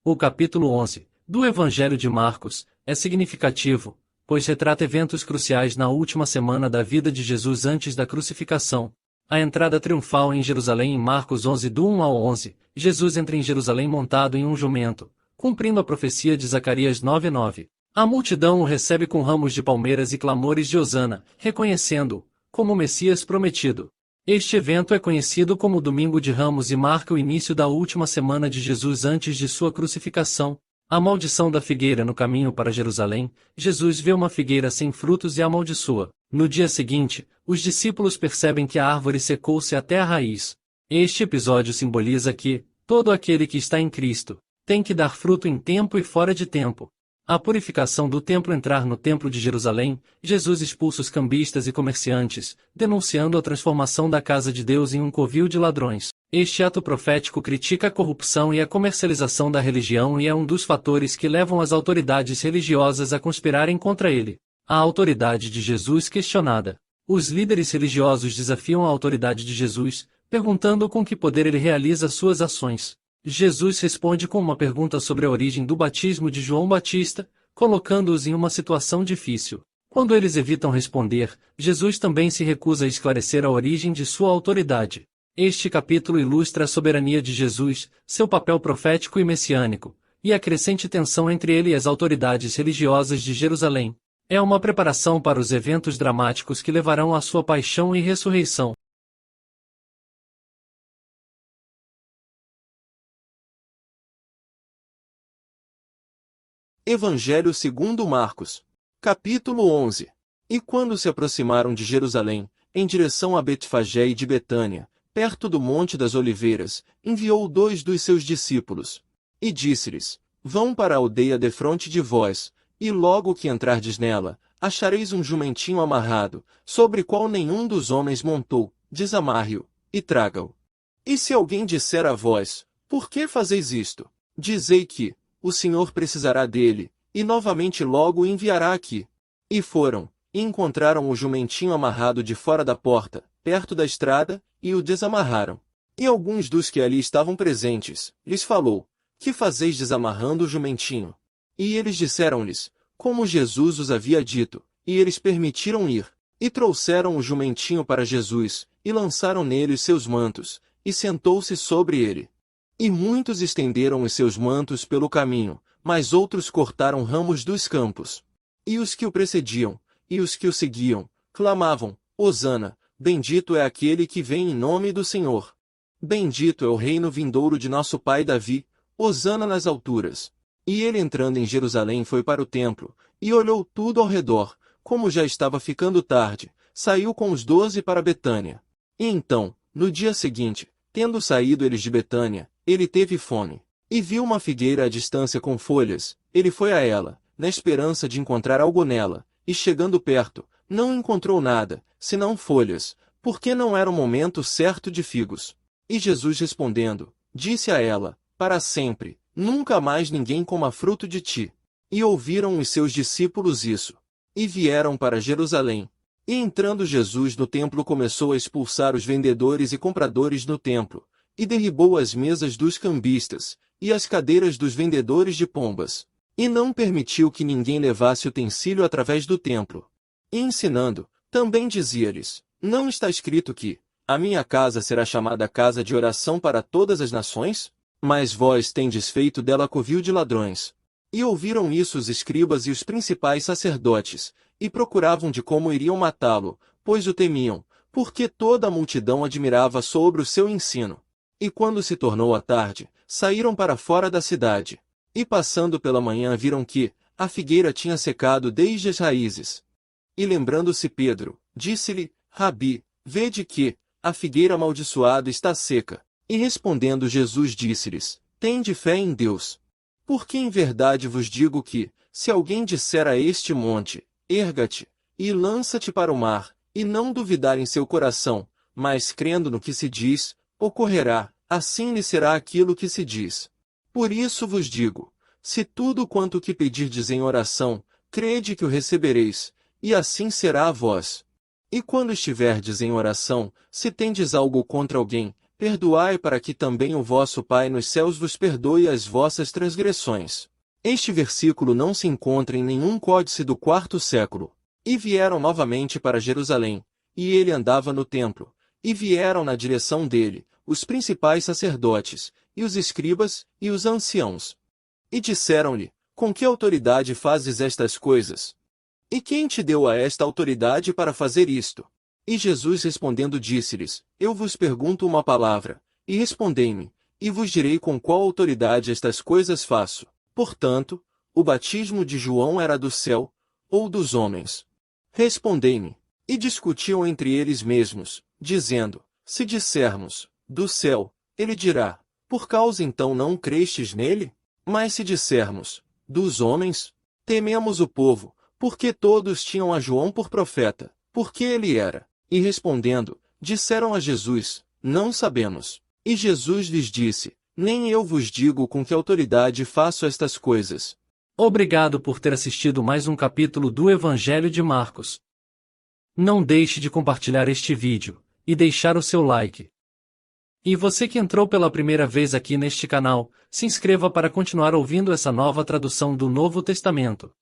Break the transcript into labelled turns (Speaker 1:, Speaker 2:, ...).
Speaker 1: O capítulo 11 do Evangelho de Marcos é significativo, pois retrata eventos cruciais na última semana da vida de Jesus antes da crucificação. A entrada triunfal em Jerusalém em Marcos 11 do 1 ao 11, Jesus entra em Jerusalém montado em um jumento, cumprindo a profecia de Zacarias 9:9. A multidão o recebe com ramos de palmeiras e clamores de hosana, reconhecendo-o como o Messias prometido. Este evento é conhecido como Domingo de Ramos e marca o início da última semana de Jesus antes de sua crucificação. A maldição da figueira no caminho para Jerusalém, Jesus vê uma figueira sem frutos e a amaldiçoa. No dia seguinte, os discípulos percebem que a árvore secou-se até a raiz. Este episódio simboliza que, todo aquele que está em Cristo, tem que dar fruto em tempo e fora de tempo. A purificação do templo. Entrar no templo de Jerusalém, Jesus expulsa os cambistas e comerciantes, denunciando a transformação da casa de Deus em um covil de ladrões. Este ato profético critica a corrupção e a comercialização da religião e é um dos fatores que levam as autoridades religiosas a conspirarem contra ele. A autoridade de Jesus questionada. Os líderes religiosos desafiam a autoridade de Jesus, perguntando com que poder ele realiza suas ações. Jesus responde com uma pergunta sobre a origem do batismo de João Batista, colocando-os em uma situação difícil. Quando eles evitam responder, Jesus também se recusa a esclarecer a origem de sua autoridade. Este capítulo ilustra a soberania de Jesus, seu papel profético e messiânico, e a crescente tensão entre ele e as autoridades religiosas de Jerusalém. É uma preparação para os eventos dramáticos que levarão à sua paixão e ressurreição.
Speaker 2: Evangelho segundo Marcos, capítulo 11. E quando se aproximaram de Jerusalém, em direção a Betfagé e de Betânia, perto do Monte das Oliveiras, enviou 2 dos seus discípulos. E disse-lhes: Vão para a aldeia defronte de vós, e logo que entrardes nela, achareis um jumentinho amarrado, sobre qual nenhum dos homens montou, desamarre-o, e traga-o. E se alguém disser a vós: Por que fazeis isto? Dizei que o Senhor precisará dele, e novamente logo o enviará aqui. E foram, e encontraram o jumentinho amarrado de fora da porta, perto da estrada, e o desamarraram. E alguns dos que ali estavam presentes, lhes falou: Que fazeis desamarrando o jumentinho? E eles disseram-lhes, como Jesus os havia dito, e eles permitiram ir. E trouxeram o jumentinho para Jesus, e lançaram nele os seus mantos, e sentou-se sobre ele. E muitos estenderam os seus mantos pelo caminho, mas outros cortaram ramos dos campos. E os que o precediam, e os que o seguiam, clamavam: Hosana, bendito é aquele que vem em nome do Senhor. Bendito é o reino vindouro de nosso pai Davi, Hosana nas alturas. E ele entrando em Jerusalém foi para o templo, e olhou tudo ao redor, como já estava ficando tarde, saiu com os 12 para Betânia. E então, no dia seguinte, tendo saído eles de Betânia, ele teve fome. E viu uma figueira à distância com folhas, ele foi a ela, na esperança de encontrar algo nela, e chegando perto, não encontrou nada, senão folhas, porque não era o momento certo de figos. E Jesus respondendo, disse a ela: Para sempre, nunca mais ninguém coma fruto de ti. E ouviram os seus discípulos isso. E vieram para Jerusalém. E entrando Jesus no templo começou a expulsar os vendedores e compradores no templo, e derribou as mesas dos cambistas, e as cadeiras dos vendedores de pombas. E não permitiu que ninguém levasse utensílio através do templo. E ensinando, também dizia-lhes: Não está escrito que a minha casa será chamada casa de oração para todas as nações? Mas vós tendes feito dela covil de ladrões. E ouviram isso os escribas e os principais sacerdotes, e procuravam de como iriam matá-lo, pois o temiam, porque toda a multidão admirava sobre o seu ensino. E quando se tornou a tarde, saíram para fora da cidade. E passando pela manhã viram que a figueira tinha secado desde as raízes. E lembrando-se Pedro, disse-lhe: Rabi, vede que a figueira amaldiçoada está seca. E respondendo Jesus disse-lhes: Tende fé em Deus. Porque em verdade vos digo que, se alguém disser a este monte: Erga-te, e lança-te para o mar, e não duvidar em seu coração, mas crendo no que se diz, ocorrerá, assim lhe será aquilo que se diz. Por isso vos digo, se tudo quanto que pedirdes em oração, crede que o recebereis, e assim será a vós. E quando estiverdes em oração, se tendes algo contra alguém, perdoai para que também o vosso Pai nos céus vos perdoe as vossas transgressões. Este versículo não se encontra em nenhum códice do quarto século. E vieram novamente para Jerusalém, e ele andava no templo, e vieram na direção dele os principais sacerdotes, e os escribas, e os anciãos. E disseram-lhe: Com que autoridade fazes estas coisas? E quem te deu a esta autoridade para fazer isto? E Jesus respondendo disse-lhes: Eu vos pergunto uma palavra, e respondei-me, e vos direi com qual autoridade estas coisas faço. Portanto, o batismo de João era do céu, ou dos homens? Respondei-me. E discutiam entre eles mesmos, dizendo: Se dissermos, do céu, ele dirá: Por causa então não crestes nele? Mas se dissermos, dos homens, tememos o povo, porque todos tinham a João por profeta, porque ele era. E respondendo, disseram a Jesus: Não sabemos. E Jesus lhes disse: Nem eu vos digo com que autoridade faço estas coisas.
Speaker 1: Obrigado por ter assistido mais um capítulo do Evangelho de Marcos. Não deixe de compartilhar este vídeo e deixar o seu like. E você que entrou pela primeira vez aqui neste canal, se inscreva para continuar ouvindo essa nova tradução do Novo Testamento.